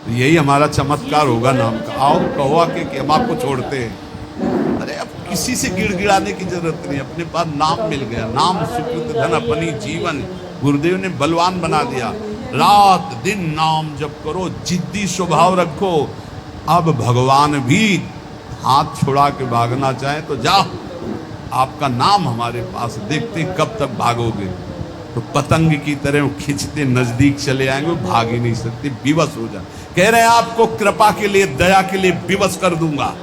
तो यही हमारा चमत्कार होगा नाम का। आओ कहो आके कि हम आपको छोड़ते हैं। अरे अब किसी से गिड़गिड़ाने की जरूरत नहीं, अपने पास नाम मिल गया। नाम सुकृत धन अपनी जीवन, गुरुदेव ने बलवान बना दिया। रात दिन नाम जप करो, जिद्दी स्वभाव रखो। अब भगवान भी हाथ छुड़ा के भागना चाहे तो जाओ, आपका नाम हमारे पास, देखते कब तक भागोगे। तो पतंग की तरह खींचते नजदीक चले आएंगे, भाग ही नहीं सकते, विवश हो जाए। कह रहे हैं आपको कृपा के लिए, दया के लिए विवश कर दूंगा।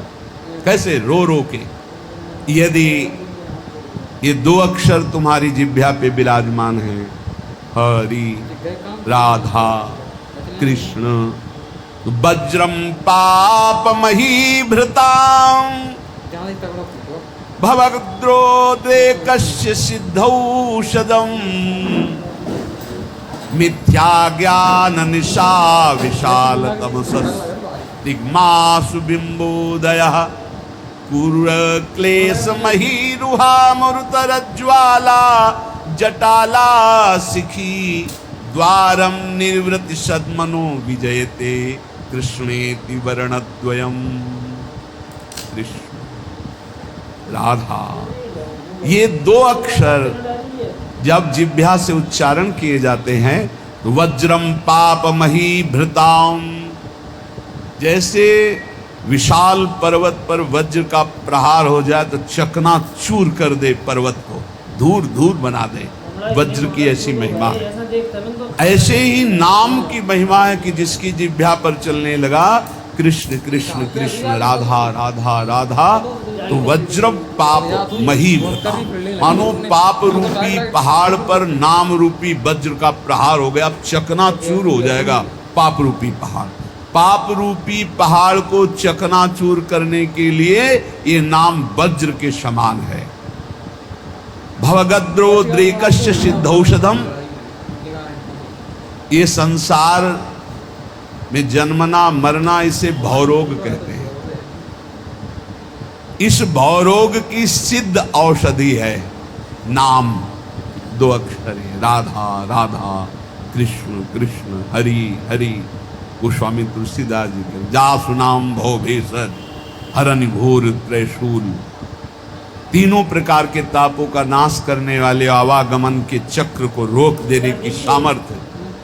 कैसे? रो रो के। यदि ये दो अक्षर तुम्हारी जिह्वा पे विराजमान है, हरि राधा कृष्ण, तो वज्रम पाप महीभृताम भवद्रोदेकस्य सिद्धौषधम मिथ्या ज्ञान निशा विशाल तमसस् दिग्मासु बिंबोदयः कुर क्लेश महीरुहा मरुतरज्ज्वाला जटाला शिखी द्वारम निर्वृति सद्मनो विजयते कृष्णेति वर्णद्वयम्। कृष्ण राधा, ये दो अक्षर जब जिह्वा से उच्चारण किए जाते हैं तो वज्रम पाप महीभृताम, जैसे विशाल पर्वत पर वज्र का प्रहार हो जाए तो चकनाचूर कर दे, पर्वत को धूर धूर बना दे। वज्र की ऐसी महिमा है। ऐसे ही नाम की महिमा है कि जिसकी जिह्वा पर चलने लगा कृष्ण कृष्ण कृष्ण राधा राधा राधा, तो वज्र पाप महीभृताम, मानो पाप रूपी पहाड़ पर नाम रूपी वज्र का प्रहार हो गया। अब चकनाचूर हो जाएगा पाप रूपी पहाड़। पाप रूपी पहाड़ को चकनाचूर करने के लिए ये नाम वज्र के समान है। भवगद्रोद्रेकस्य सिद्धौषधम, ये संसार में जन्मना मरना इसे भवरोग कहते हैं। इस भवरोग की सिद्ध औषधि है नाम, दो अक्षर है, राधा राधा कृष्ण कृष्ण हरि हरि। गोस्वामी तुलसीदास जी के जा सुनाम भव भेषज हरनि घोर त्रैशूल, तीनों प्रकार के तापों का नाश करने वाले आवागमन के चक्र को रोक देने की सामर्थ्य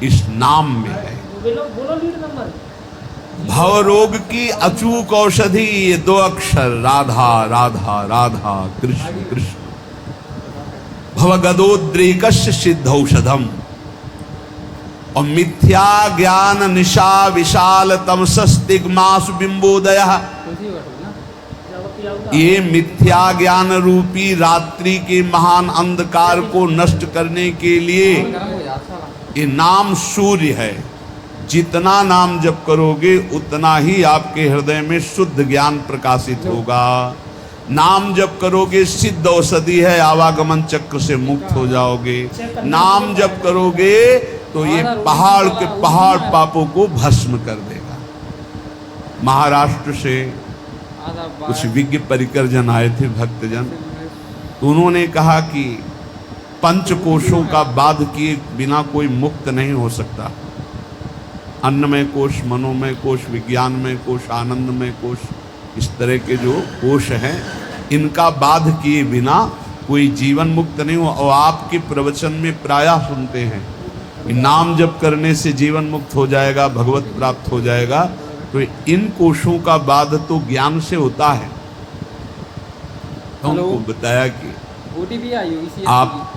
इस नाम में है। भवरोग की अचूक औषधि ये दो अक्षर राधा राधा राधा कृष्ण कृष्ण। भवगदोद्रेकस्य सिद्धौषधम, और मिथ्या ज्ञान निशा विशाल तमसस्तिग्मासु बिंबोदयः, ये मिथ्या ज्ञान रूपी रात्रि के महान अंधकार को नष्ट करने के लिए ये नाम सूर्य है। जितना नाम जप करोगे उतना ही आपके हृदय में शुद्ध ज्ञान प्रकाशित होगा। नाम जप करोगे सिद्ध औषधि है, आवागमन चक्र से मुक्त हो जाओगे। नाम जप करोगे तो ये पहाड़ के पहाड़ पापों को भस्म कर देगा। महाराष्ट्र से कुछ विज्ञ परिकर जन आए थे, भक्तजन, तो उन्होंने कहा कि पंचकोशों का बाध किए बिना कोई मुक्त नहीं हो सकता। अन्नमय कोश, मनोमय कोश, विज्ञानमय कोश, आनंदमय कोश, इस तरह के जो कोश हैं इनका बाध किए बिना कोई जीवन मुक्त नहीं हो। और आपके प्रवचन में प्रायः सुनते हैं कि नाम जप करने से जीवन मुक्त हो जाएगा, भगवत प्राप्त हो जाएगा। तो इन कोशों का बाध तो ज्ञान से होता है। तो उनको बताया कि आप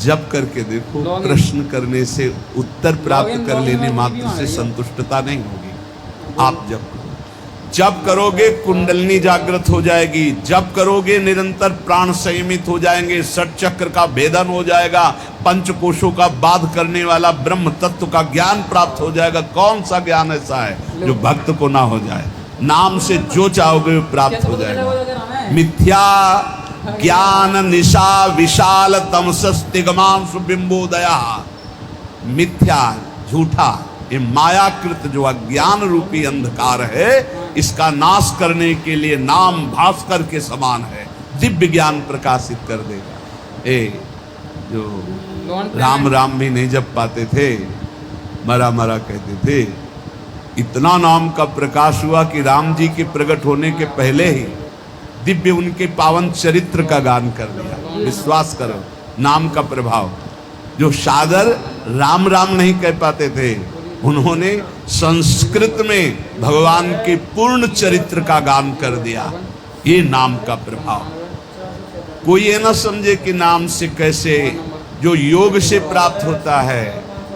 जप करके देखो, प्रश्न करने से उत्तर प्राप्त कर लेने मात्र से संतुष्टता नहीं होगी। आप जप करो, जप करोगे कुंडलिनी जागृत हो जाएगी। जप करोगे निरंतर प्राण संयमित हो जाएंगे, षट चक्र का भेदन हो जाएगा, पंचकोशों का बाध करने वाला ब्रह्म तत्व का ज्ञान प्राप्त हो जाएगा। कौन सा ज्ञान ऐसा है जो भक्त को ना हो जाए? नाम से जो चाहोगे वो प्राप्त हो जाएगा। मिथ्या ज्ञान निशा विशाल तमसस्तिग्मांसु बिंबोदया, मिथ्या झूठा ये मायाकृत जो अज्ञान रूपी अंधकार है, इसका नाश करने के लिए नाम भास्कर के समान है, दिव्य ज्ञान प्रकाशित कर देगा। जो राम राम भी नहीं जप पाते थे, मरा मरा कहते थे, इतना नाम का प्रकाश हुआ कि राम जी के प्रकट होने के पहले ही दिव्य उनके पावन चरित्र का गान कर दिया। विश्वास करो, नाम का प्रभाव। जो सागर राम राम नहीं कह पाते थे, उन्होंने संस्कृत में भगवान के पूर्ण चरित्र का गान कर दिया। ये नाम का प्रभाव। कोई ये ना समझे कि नाम से कैसे, जो योग से प्राप्त होता है,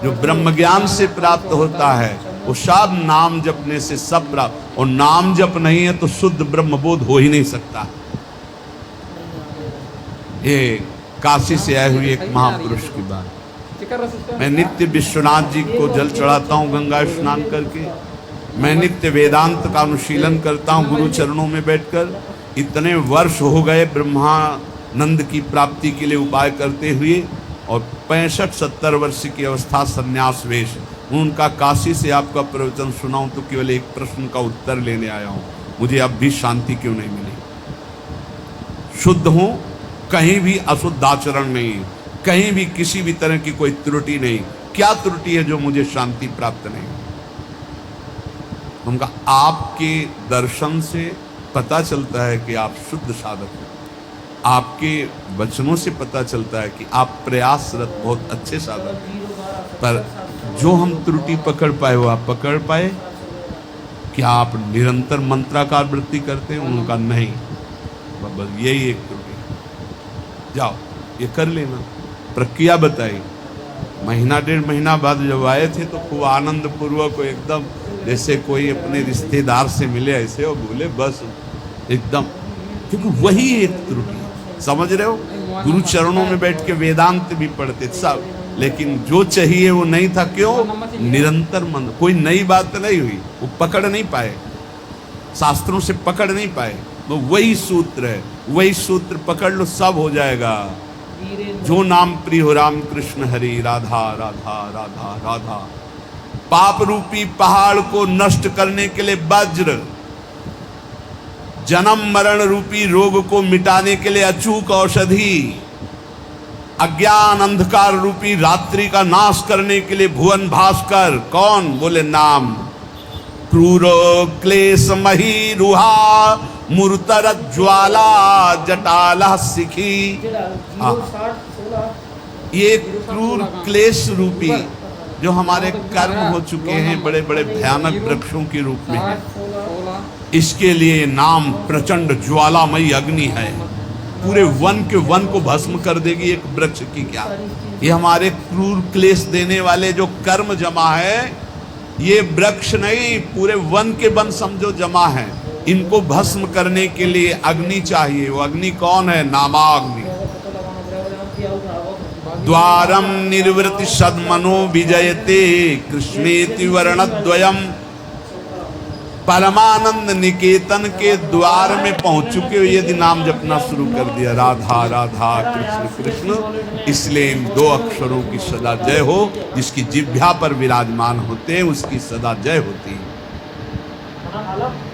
जो ब्रह्म ज्ञान से प्राप्त होता है, वो सब नाम जपने से सब प्राप्त। और नाम जप नहीं है तो शुद्ध ब्रह्म बोध हो ही नहीं सकता। ये काशी से आए हुए एक महापुरुष की बात। मैं नित्य विश्वनाथ जी को जल चढ़ाता हूँ गंगा स्नान करके। मैं नित्य वेदांत का अनुशीलन करता हूँ गुरु चरणों में बैठकर। इतने वर्ष हो गए ब्रह्मानंद की प्राप्ति के लिए उपाय करते हुए, और 65-70 वर्ष की अवस्था संन्यास वेश। उनका काशी से आपका प्रवचन सुनाऊं तो केवल एक प्रश्न का उत्तर लेने आया हूं, मुझे अब भी शांति क्यों नहीं मिली। शुद्ध हूं, कहीं भी अशुद्ध आचरण नहीं, कहीं भी किसी भी तरह की कोई त्रुटि नहीं। क्या त्रुटि है जो मुझे शांति प्राप्त नहीं? उनका आपके दर्शन से पता चलता है कि आप शुद्ध साधक हैं। आपके वचनों से पता चलता है कि आप प्रयासरत बहुत अच्छे साधक हैं। पर जो हम त्रुटि पकड़ पाए वो आप पकड़ पाए? क्या आप निरंतर मंत्राकार वृत्ति करते हैं? उनका नहीं, बस यही एक त्रुटि। जाओ ये कर लेना। प्रक्रिया बताई। महीना 1.5 महीना बाद जब आए थे तो खूब आनंद पूर्वक एकदम जैसे कोई अपने रिश्तेदार से मिले ऐसे, और बोले बस एकदम, क्योंकि वही एक त्रुटि। समझ रहे हो? गुरु चरणों में बैठ के वेदांत भी पढ़ते सब, लेकिन जो चाहिए वो नहीं था। क्यों? निरंतर मन। कोई नई बात नहीं हुई, वो पकड़ नहीं पाए, शास्त्रों से पकड़ नहीं पाए। तो वही सूत्र है, वही सूत्र पकड़ लो, सब हो जाएगा। जो नाम प्रिय हो राम कृष्ण हरि, राधा राधा राधा राधा। पाप रूपी पहाड़ को नष्ट करने के लिए वज्र, जन्म मरण रूपी रोग को मिटाने के लिए अचूक औषधि, अज्ञान अंधकार रूपी रात्रि का नाश करने के लिए भुवन भास्कर। कौन? बोले नाम। क्रूर क्लेश मही रुहा मूर्तर ज्वाला जटाला सिखी। ये क्रूर क्लेश रूपी जो हमारे कर्म हो चुके हैं, बड़े बड़े भयानक वृक्षों के रूप में है, इसके लिए नाम प्रचंड ज्वालामयी अग्नि है। पूरे वन के वन को भस्म कर देगी एक वृक्ष की क्या। ये हमारे क्रूर क्लेश देने वाले जो कर्म जमा है, ये वृक्ष नहीं, पूरे वन के वन समझो जमा है। इनको भस्म करने के लिए अग्नि चाहिए। वो अग्नि कौन है? नामाग्नि। द्वारम निर्वृति सद्मनो विजयते कृष्णेति वर्णद्वयम। परमानंद निकेतन के द्वार में पहुंच चुके हो यदि नाम जपना शुरू कर दिया, राधा राधा कृष्ण कृष्ण, इसलिए इन 2 अक्षरों की सदा जय हो। जिसकी जिह्वा पर विराजमान होते हैं उसकी सदा जय होती है।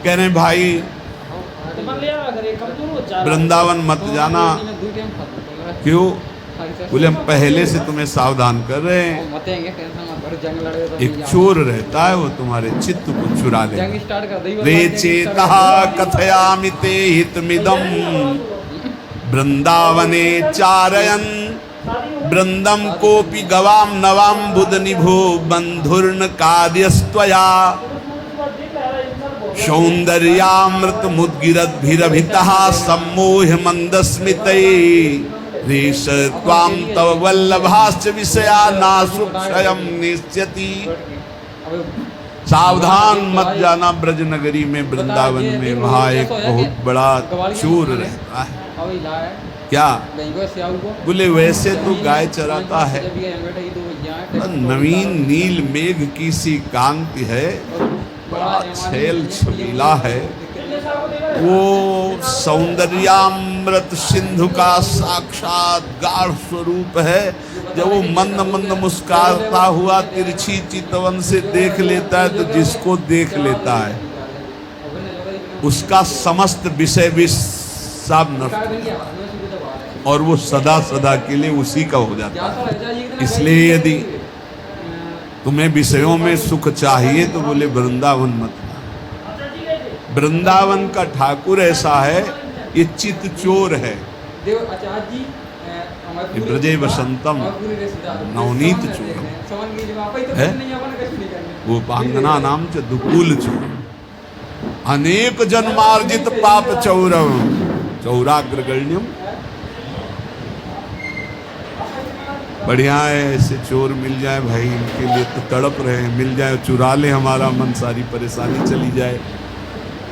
कह रहे भाई वृंदावन मत जाना। क्यों? बोले हम पहले से तुम्हें सावधान कर रहे हैं। एक चोर रहता है, वो तुम्हारे चित्त को चुरा ले। रे चेतः कथयामि ते हितमिदं वृंदावने चारयन् वृंदम कोपि गवाम नवाम बुध निभो बंधुर्न कार्यस्त्वया सौंदर्यामृत मुद्गिरद्भिरभितः सम्मोह मंदस्मितै रेश त्वां तव वल्लभाश्च विषया नासुक्षयं निश्यति। सावधान मत जाना ब्रज नगरी में, वृंदावन में, वहाँ एक बहुत बड़ा चोर रहता है। क्या? बोले वैसे तो गाय चराता है, नवीन नील मेघ की सी कांति है, बड़ा छैल छबीला है। वो सौंदर्यामृत सिंधु का साक्षात गाढ़ स्वरूप है। जब वो मंद मंद मुस्कुराता हुआ तिरछी चितवन से देख लेता है तो जिसको देख लेता है उसका समस्त विषय भी सब नष्ट हो जाता है और वो सदा सदा के लिए उसी का हो जाता है। इसलिए यदि तुम्हें विषयों में सुख चाहिए तो बोले वृंदावन मत जाओ। वृंदावन का ठाकुर ऐसा है, ये चित चोर है। ये ब्रजे वसंतम नवनीत चोर है, वो पांगना नाम च दुकूल चोर। अनेक जन्मार्जित पाप चौरम चौराग्रगण्यम। बढ़िया है, ऐसे चोर मिल जाए भाई, इनके लिए तो तड़प रहे हैं, मिल जाए चुरा ले हमारा मन, सारी परेशानी चली जाए।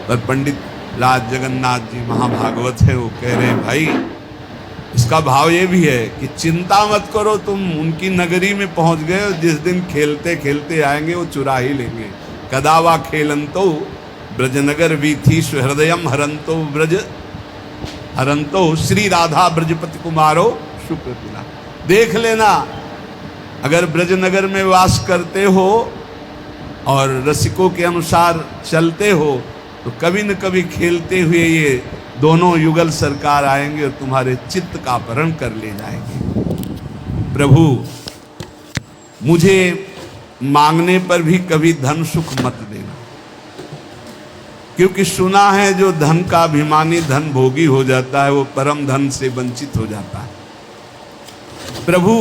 पर पंडित राज जगन्नाथ जी महाभागवत है, वो कह रहे हैं भाई इसका भाव ये भी है कि चिंता मत करो, तुम उनकी नगरी में पहुंच गए और जिस दिन खेलते खेलते आएंगे वो चुरा ही लेंगे। कदावा खेलंतो ब्रजनगर वीथी हृदयम हरंतो ब्रज हरंतो श्री राधा ब्रजपति कुमारो शुक्र। देख लेना, अगर ब्रजनगर में वास करते हो और रसिकों के अनुसार चलते हो तो कभी न कभी खेलते हुए ये दोनों युगल सरकार आएंगे और तुम्हारे चित्त का अपहरण कर ले जाएंगे। प्रभु मुझे मांगने पर भी कभी धन सुख मत देना, क्योंकि सुना है जो धन का अभिमानी धन भोगी हो जाता है वो परम धन से वंचित हो जाता है। प्रभु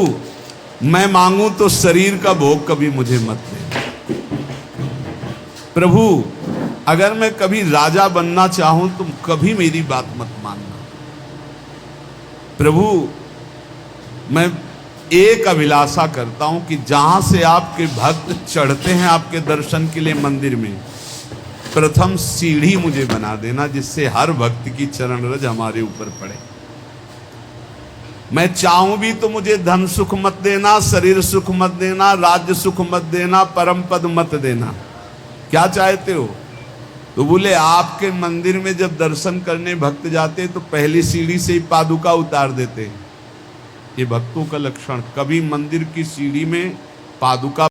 मैं मांगू तो शरीर का भोग कभी मुझे मत दे। प्रभु अगर मैं कभी राजा बनना चाहूं तुम कभी मेरी बात मत मानना। प्रभु मैं एक अभिलाषा करता हूं कि जहां से आपके भक्त चढ़ते हैं आपके दर्शन के लिए मंदिर में, प्रथम सीढ़ी मुझे बना देना जिससे हर भक्त की चरण रज हमारे ऊपर पड़े। मैं चाहूं भी तो मुझे धन सुख मत देना, शरीर सुख मत देना, राज्य सुख मत देना, परम पद मत देना। क्या चाहते हो? तो बोले आपके मंदिर में जब दर्शन करने भक्त जाते तो पहली सीढ़ी से ही पादुका उतार देते। ये भक्तों का लक्षण, कभी मंदिर की सीढ़ी में पादुका